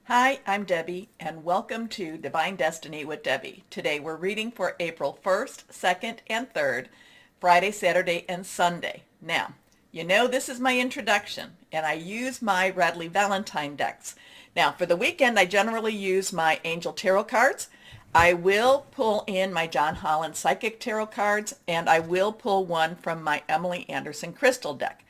Hi, I'm Debbie, and welcome to Divine Destiny with Debbie. Today we're reading for April 1st, 2nd, and 3rd, Friday, Saturday, and Sunday. Now, you know this is my introduction, and I use my Radley Valentine decks. Now, for the weekend, I generally use my Angel Tarot cards. I will pull in my John Holland Psychic Tarot cards, and I will pull one from my Emily Anderson Crystal deck.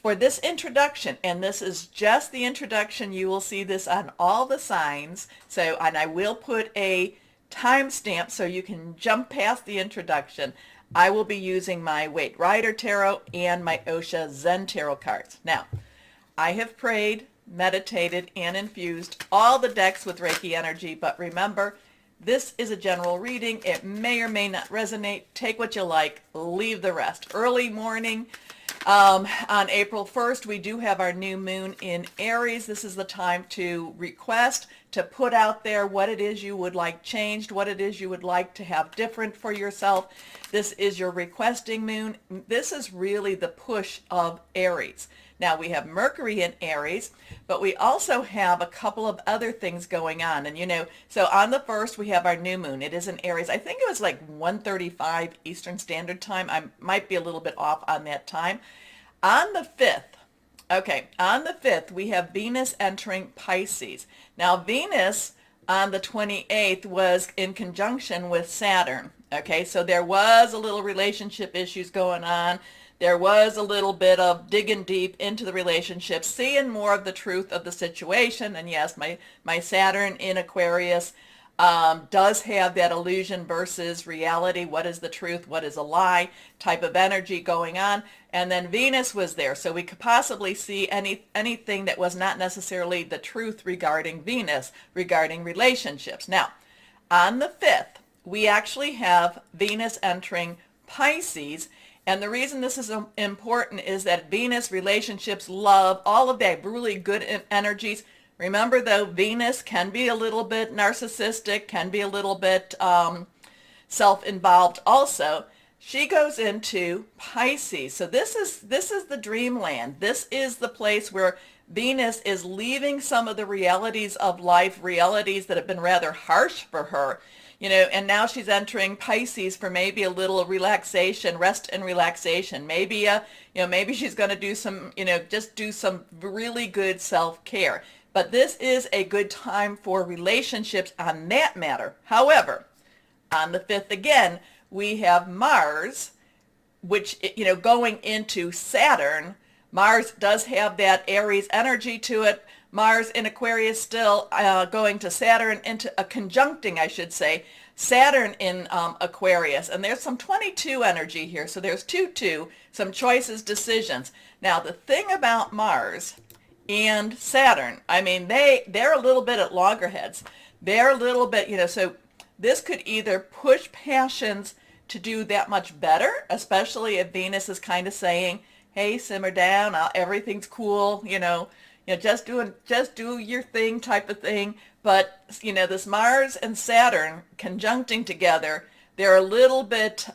For this introduction, and this is just the introduction, you will see this on all the signs. So, and I will put a timestamp so you can jump past the introduction. I will be using my Waite Rider Tarot and my Osha Zen Tarot cards. Now, I have prayed, meditated, and infused all the decks with Reiki energy, but remember, this is a general reading. It may or may not resonate. Take what you like, leave the rest. Early morning, on April 1st, we do have our new moon in Aries. This is the time to request, to put out there what it is you would like changed, what it is you would like to have different for yourself. This is your requesting moon. This is really the push of Aries. Now, we have Mercury in Aries, but we also have a couple of other things going on. And so on the 1st, we have our new moon. It is in Aries. I think it was like 1:35 Eastern Standard Time. I might be a little bit off on that time. On the 5th, we have Venus entering Pisces. Now, Venus on the 28th was in conjunction with Saturn. Okay, so there was a little relationship issues going on. There was a little bit of digging deep into the relationship, seeing more of the truth of the situation. And yes, my Saturn in Aquarius does have that illusion versus reality. What is the truth? What is a lie? Type of energy going on. And then Venus was there. So we could possibly see anything that was not necessarily the truth regarding Venus, regarding relationships. Now, on the 5th, we actually have Venus entering Pisces. And the reason this is important is that Venus, relationships, love, all of that really good energies. Remember, though, Venus can be a little bit narcissistic, can be a little bit self-involved also. She goes into Pisces. So this is the dreamland. This is the place where Venus is leaving some of the realities of life, realities that have been rather harsh for her. And now she's entering Pisces for maybe a little relaxation, rest and relaxation. Maybe, maybe she's going to do some, just do some really good self-care. But this is a good time for relationships on that matter. However, on the 5th again, we have Mars, which, going into Saturn. Mars does have that Aries energy to it. Mars in Aquarius still going to Saturn into a conjuncting, I should say, Saturn in Aquarius. And there's some 22 energy here. So there's 2-2, some choices, decisions. Now, the thing about Mars and Saturn, I mean, they're a little bit at loggerheads. They're a little bit, so this could either push passions to do that much better, especially if Venus is kind of saying, hey, simmer down, everything's cool, just do your thing type of thing. But, this Mars and Saturn conjuncting together, they're a little bit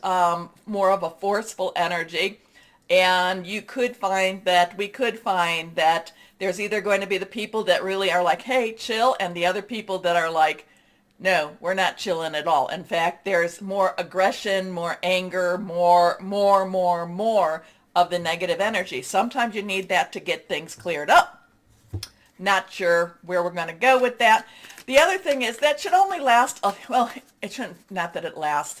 more of a forceful energy. And we could find that there's either going to be the people that really are like, hey, chill, and the other people that are like, no, we're not chilling at all. In fact, there's more aggression, more anger, more of the negative energy. Sometimes you need that to get things cleared up. Not sure where we're going to go with that. The other thing is that should only last, it shouldn't, not that it lasts.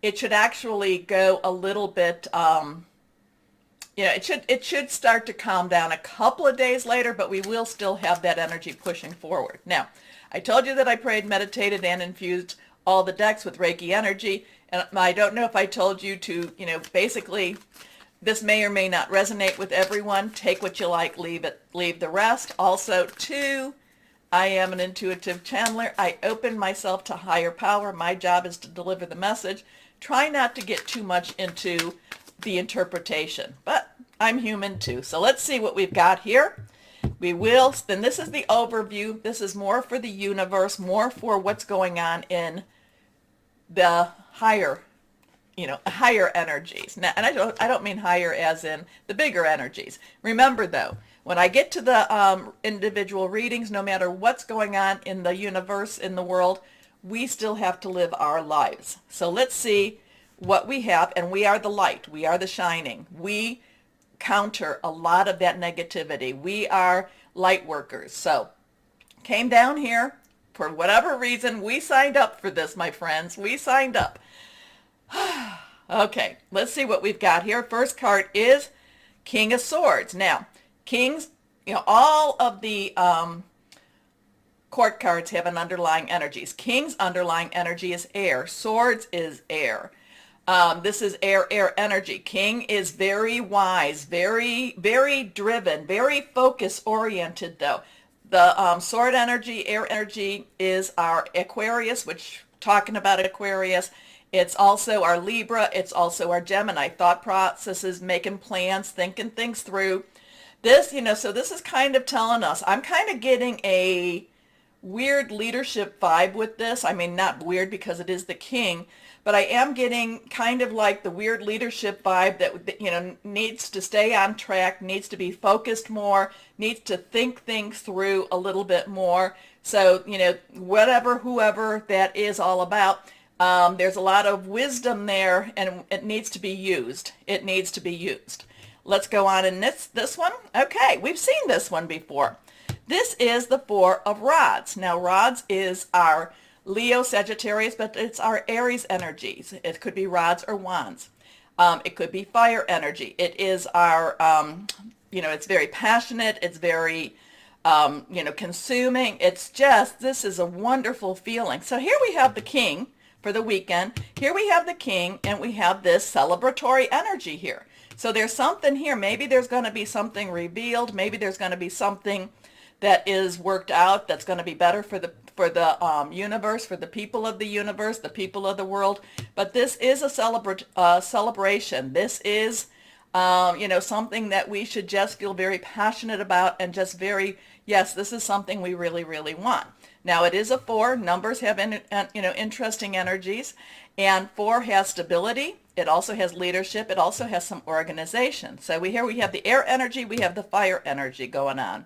It should actually go a little bit, it should start to calm down a couple of days later, but we will still have that energy pushing forward. Now, I told you that I prayed, meditated, and infused all the decks with Reiki energy. And I don't know if I told you to, basically, this may or may not resonate with everyone. Take what you like, leave the rest. Also, too, I am an intuitive channeler. I open myself to higher power. My job is to deliver the message. Try not to get too much into the interpretation, but I'm human too. So let's see what we've got here. Then this is the overview. This is more for the universe, more for what's going on in the higher higher energies. Now, and I don't mean higher as in the bigger energies. Remember, though, When I get to the individual readings, no matter what's going on in the universe, in the world, we still have to live our lives. So let's see what we have, and we are the light. We are the shining. We counter a lot of that negativity. We are light workers. So came down here for whatever reason. We signed up for this, my friends. We signed up. Okay, let's see what we've got here. First card is King of Swords. Now, kings, all of the court cards have an underlying energies. King's underlying energy is air. Swords is air. This is air energy. King is very wise, very, very driven, very focus oriented though. The sword energy, air energy is our Aquarius, which talking about Aquarius, it's also our Libra, it's also our Gemini. Thought processes, making plans, thinking things through. This, so this is kind of telling us, I'm kind of getting a weird leadership vibe with this. I mean, not weird because it is the king, but I am getting kind of like the weird leadership vibe that, needs to stay on track, needs to be focused more, needs to think things through a little bit more. So, whoever that is all about, there's a lot of wisdom there, and it needs to be used. It needs to be used. Let's go on in this one. Okay, we've seen this one before. This is the Four of Rods. Now, Rods is our Leo, Sagittarius, but it's our Aries energies. It could be rods or wands. It could be fire energy. It is our, it's very passionate. It's very, consuming. It's just, this is a wonderful feeling. So here we have the king for the weekend. Here we have the king, and we have this celebratory energy here. So there's something here. Maybe there's going to be something revealed. Maybe there's going to be something that is worked out that's going to be better for the universe, for the people of the universe, the people of the world. But this is a celebration. This is, something that we should just feel very passionate about, and just very, yes, this is something we really, really want. Now, it is a 4. Numbers have, interesting energies, and 4 has stability. It also has leadership. It also has some organization. So we have the air energy. We have the fire energy going on.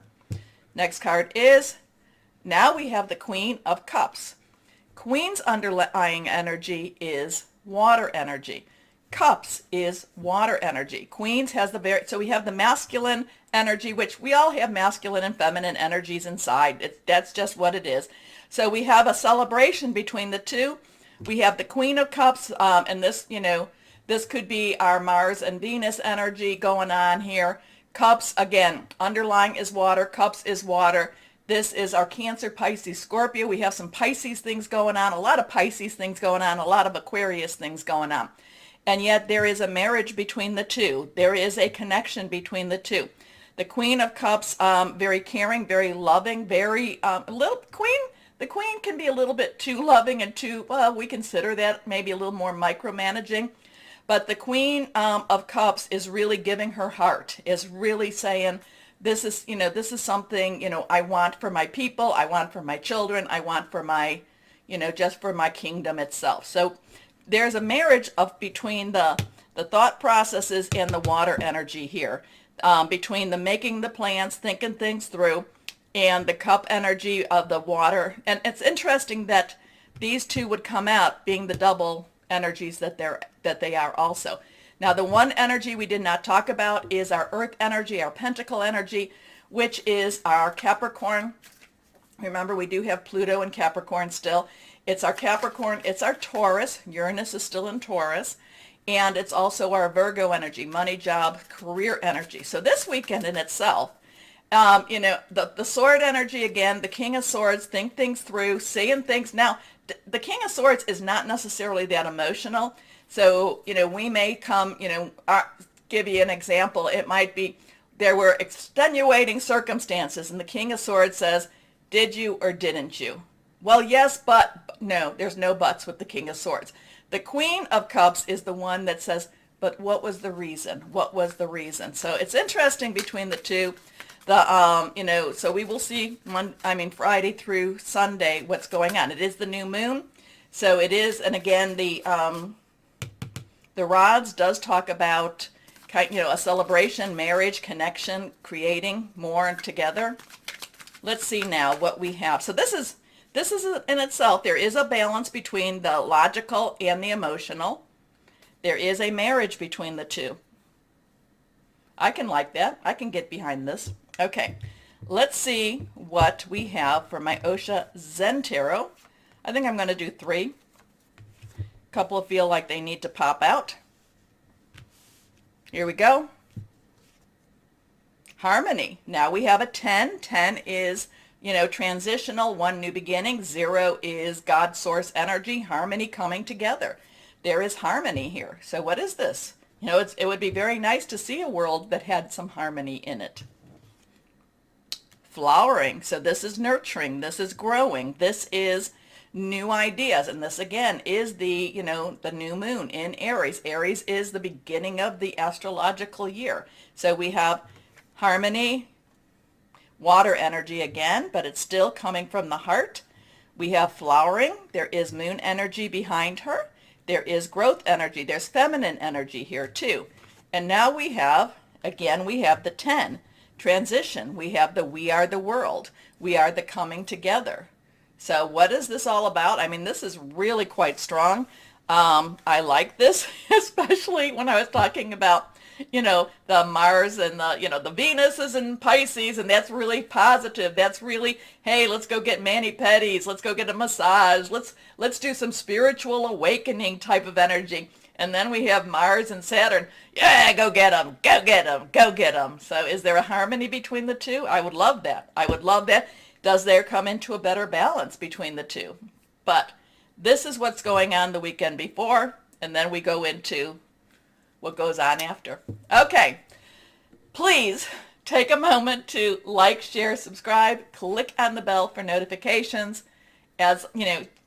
Next card is, now we have the Queen of Cups. Queen's underlying energy is water energy. Cups is water energy. Queens has so we have the masculine energy, which we all have masculine and feminine energies inside. That's just what it is. So we have a celebration between the two. We have the Queen of Cups, and this, this could be our Mars and Venus energy going on here. Cups, again, underlying is water. Cups is water. This is our Cancer, Pisces, Scorpio. We have some Pisces things going on, a lot of Pisces things going on, a lot of Aquarius things going on. And yet there is a marriage between the two. There is a connection between the two. The Queen of Cups, very caring, very loving, very, the Queen can be a little bit too loving and too, well, we consider that maybe a little more micromanaging. But the Queen of Cups is really giving her heart, is really saying, this is something, I want for my people, I want for my children, I want for my, just for my kingdom itself. So there's a marriage between the thought processes and the water energy here, between the making the plans, thinking things through, and the cup energy of the water. And it's interesting that these two would come out being the double energies that they are also. Now, the one energy we did not talk about is our earth energy, our pentacle energy, which is our Capricorn. Remember, we do have Pluto and Capricorn still. It's our Capricorn, it's our Taurus. Uranus is still in Taurus. And it's also our Virgo energy, money, job, career energy. So this weekend in itself, the sword energy, again, the King of Swords, think things through, saying things. Now, the King of Swords is not necessarily that emotional. So, we may come, give you an example. It might be there were extenuating circumstances, and the King of Swords says, did you or didn't you? Well, yes, but no, there's no buts with the King of Swords. The Queen of Cups is the one that says, but what was the reason? What was the reason? So it's interesting between the two. So we will see Friday through Sunday what's going on. It is the new moon. So it is, and again, the rods does talk about a celebration, marriage, connection, creating more together. Let's see now what we have. So this is in itself, there is a balance between the logical and the emotional. There is a marriage between the two. I can like that. I can get behind this. Okay, let's see what we have for my Osha Zen Tarot. I think I'm going to do 3. A couple feel like they need to pop out. Here we go. Harmony. Now we have a 10. 10 is, transitional, 1 new beginning. 0 is God source energy, harmony coming together. There is harmony here. So what is this? It would be very nice to see a world that had some harmony in it. Flowering. So this is nurturing. This is growing. This is new ideas. And this again is the new moon in Aries. Aries is the beginning of the astrological year. So we have harmony, water energy again, but it's still coming from the heart. We have flowering. There is moon energy behind her. There is growth energy. There's feminine energy here too. And now we have the 10. Transition. We have the we are the world. We are the coming together. So what is this all about? I mean, this is really quite strong. I like this, especially when I was talking about, the Mars and the Venus is in Pisces, and that's really positive. That's really, hey, let's go get mani-pedis. Let's go get a massage. Let's do some spiritual awakening type of energy. And then we have Mars and Saturn. Yeah, go get them, go get them, go get them. So is there a harmony between the two? I would love that. I would love that. Does there come into a better balance between the two? But this is what's going on the weekend before, and then we go into what goes on after. Okay, please take a moment to like, share, subscribe, click on the bell for notifications. As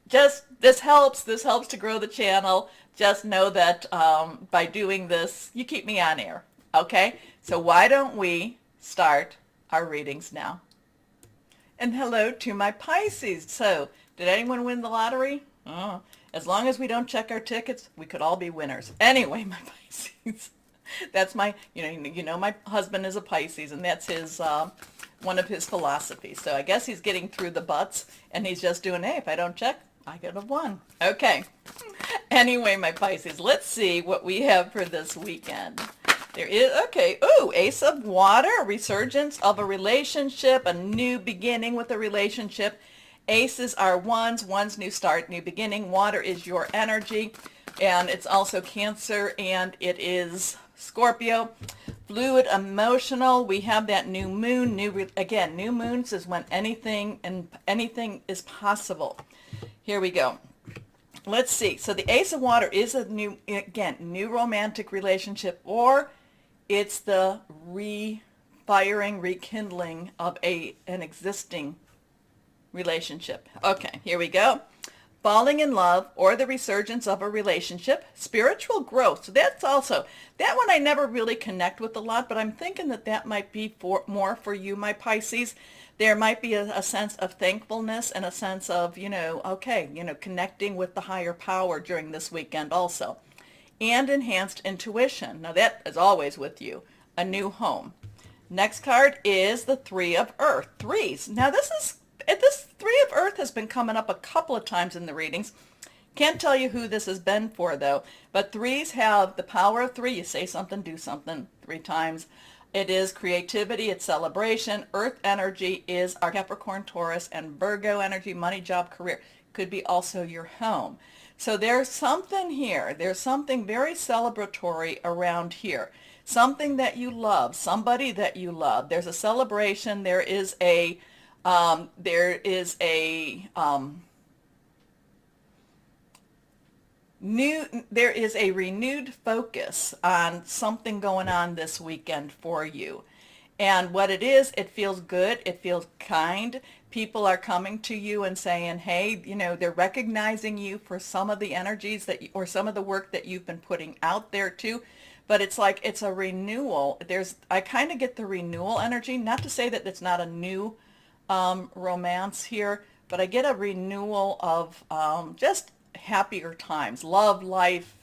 just this helps to grow the channel. Just know that by doing this, you keep me on air. Okay, so why don't we start our readings now? And hello to my Pisces. So, did anyone win the lottery? Oh, as long as we don't check our tickets, we could all be winners. Anyway, my Pisces. That's my, my husband is a Pisces, and that's his, one of his philosophies. So I guess he's getting through the butts, and he's just doing, hey, if I don't check, I could have won. Okay. Anyway, my Pisces, let's see what we have for this weekend. There is, okay, ooh, Ace of Water, resurgence of a relationship, a new beginning with a relationship. Aces are ones, new start, new beginning. Water is your energy, and it's also Cancer, and it is Scorpio. Fluid, emotional, we have that new moon. New moons is when anything is possible. Here we go. Let's see. So the Ace of Water is a new romantic relationship, or it's the rekindling of an existing relationship. Okay, here we go. Falling in love, or the resurgence of a relationship. Spiritual growth. So that's also, that one I never really connect with a lot, but I'm thinking that might be more for you, my Pisces. There might be a sense of thankfulness and a sense of, connecting with the higher power during this weekend also. And enhanced intuition. Now that is always with you. A new home. Next card is the Three of Earth. Threes. Now this Three of Earth has been coming up a couple of times in the readings. Can't tell you who this has been for though. But threes have the power of 3. You say something, do something 3 times. It is creativity, it's celebration. Earth energy is our Capricorn, Taurus, and Virgo energy, money, job, career. Could be also your home. So there's something here. There's something very celebratory around here. Something that you love, somebody that you love. There's a celebration. There is a renewed focus on something going on this weekend for you. And what it is, it feels good, it feels kind. People are coming to you and saying, hey, they're recognizing you for some of the energies or some of the work that you've been putting out there too. But it's like it's a renewal. I kind of get the renewal energy. Not to say that it's not a new romance here, but I get a renewal of just happier times, love, life,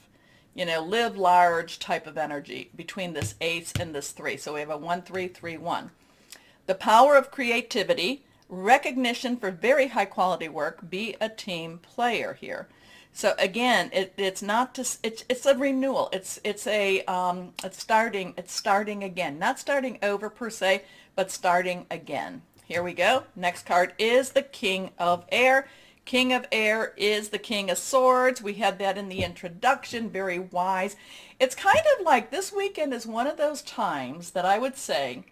live large type of energy between this ace and this 3. So we have a 1-3-3-1. The power of creativity, recognition for very high quality work, be a team player here. So again, it's not just it's a renewal. It's starting again. Not starting over per se, but starting again. Here we go. Next card is the King of Air. King of Air is the King of Swords. We had that in the introduction, very wise. It's kind of like this weekend is one of those times that I would say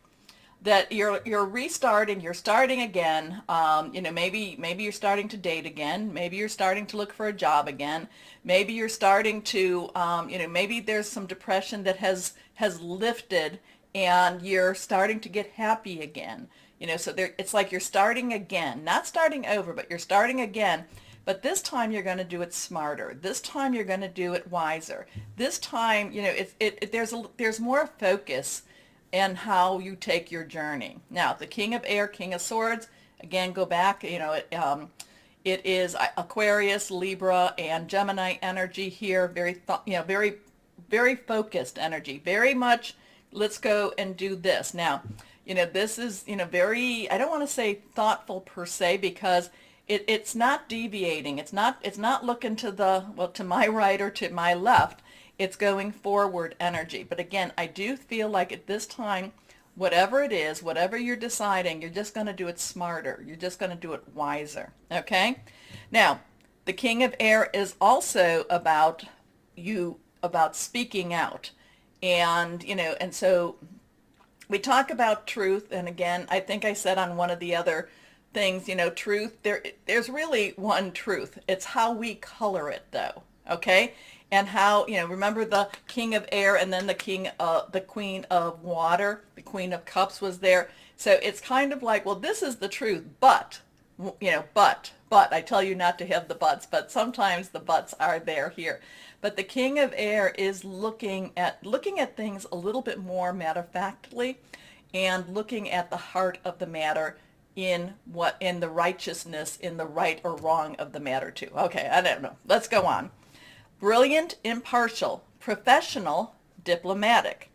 that you're restarting, you're starting again. Maybe you're starting to date again. Maybe you're starting to look for a job again. Maybe you're starting to, maybe there's some depression that has lifted, and you're starting to get happy again. So it's like you're starting again, not starting over, but you're starting again. But this time you're going to do it smarter. This time you're going to do it wiser. This time, there's more focus and how you take your journey. Now, the King of Air, King of Swords, again, go back, it is Aquarius, Libra, and Gemini energy here, very, very focused energy, very much, let's go and do this. Now, this is, very, I don't want to say thoughtful per se, because it's not deviating. It's not looking to my right or to my left. It's going forward energy. But again, I do feel like at this time, whatever it is, whatever you're deciding, you're just going to do it smarter. You're just going to do it wiser. Okay? Now, the King of Air is also about speaking out. And, and so we talk about truth. And again, I think I said on one of the other things, truth, there's really one truth. It's how we color it, though. Okay? And how, remember the King of Air, and then the Queen of Water, the Queen of Cups was there. So it's kind of like, well, this is the truth, but, but I tell you not to have the buts, but sometimes the buts are there here. But the King of Air is looking at things a little bit more matter-of-factly, and looking at the heart of the matter, in the righteousness, in the right or wrong of the matter too. Okay, I don't know. Let's go on. Brilliant, impartial, professional, diplomatic.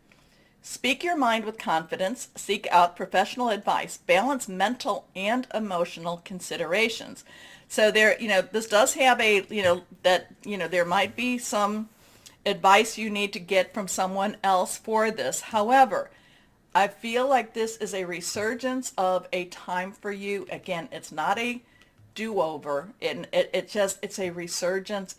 Speak your mind with confidence. Seek out professional advice. Balance mental and emotional considerations. So there, this does have there might be some advice you need to get from someone else for this. However, I feel like this is a resurgence of a time for you. Again, it's not a do-over. It's a resurgence.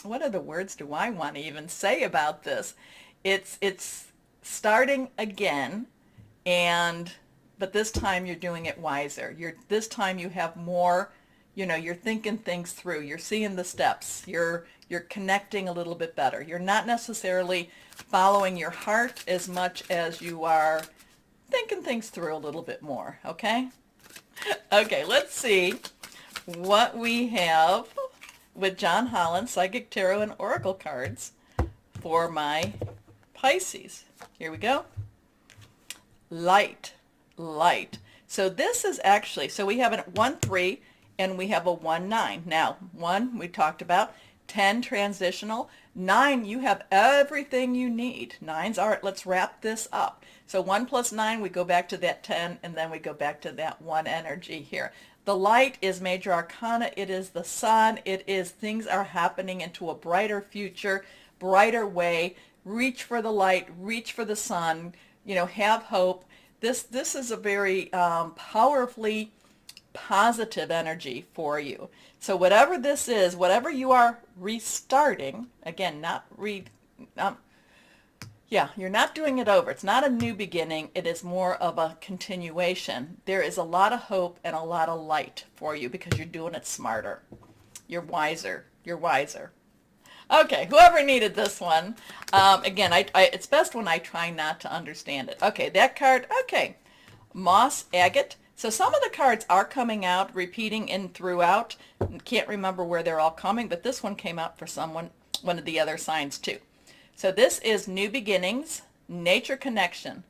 What other words do I want to even say about this? It's starting again, but this time you're doing it wiser. This time you have more, you're thinking things through. You're seeing the steps. You're connecting a little bit better. You're not necessarily following your heart as much as you are thinking things through a little bit more, okay? Okay, let's see what we have with John Holland, Psychic Tarot and Oracle cards for my Pisces. Here we go. Light. So this is actually, so we have a 1-3 and we have a 1-9. Now, 1 we talked about, 10 transitional, 9 you have everything you need. 9s are, let's wrap this up. So 1 + 9, we go back to that 10, and then we go back to that 1 energy here. The light is major arcana. It is the sun. It is things are happening into a brighter future, brighter way. Reach for the light. Reach for the sun. Have hope. This is a very powerfully positive energy for you. So whatever this is, whatever you are restarting, again, you're not doing it over. It's not a new beginning. It is more of a continuation. There is a lot of hope and a lot of light for you because you're doing it smarter. You're wiser. Okay, whoever needed this one. Again, it's best when I try not to understand it. Okay, that card. Okay, Moss Agate. So some of the cards are coming out, repeating in throughout. Can't remember where they're all coming, but this one came out for one of the other signs too. So this is new beginnings, nature connection,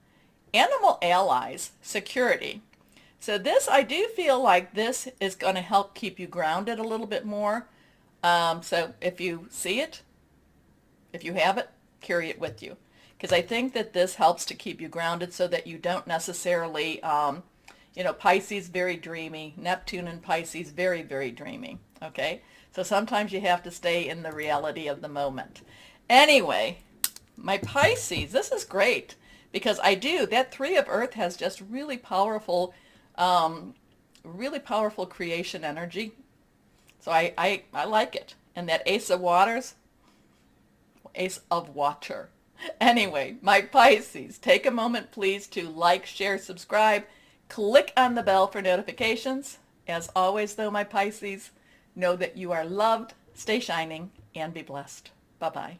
animal allies, security. So this, I do feel like this is going to help keep you grounded a little bit more. So if you see it, if you have it, carry it with you. Because I think that this helps to keep you grounded so that you don't necessarily, Pisces, very dreamy. Neptune and Pisces, very, very dreamy. Okay? So sometimes you have to stay in the reality of the moment. Anyway, my Pisces, this is great because that Three of Earth has just really powerful creation energy. So I like it. And that Ace of Waters, Ace of Water. Anyway, my Pisces, take a moment please to like, share, subscribe, click on the bell for notifications. As always though, my Pisces, know that you are loved, stay shining, and be blessed. Bye-bye.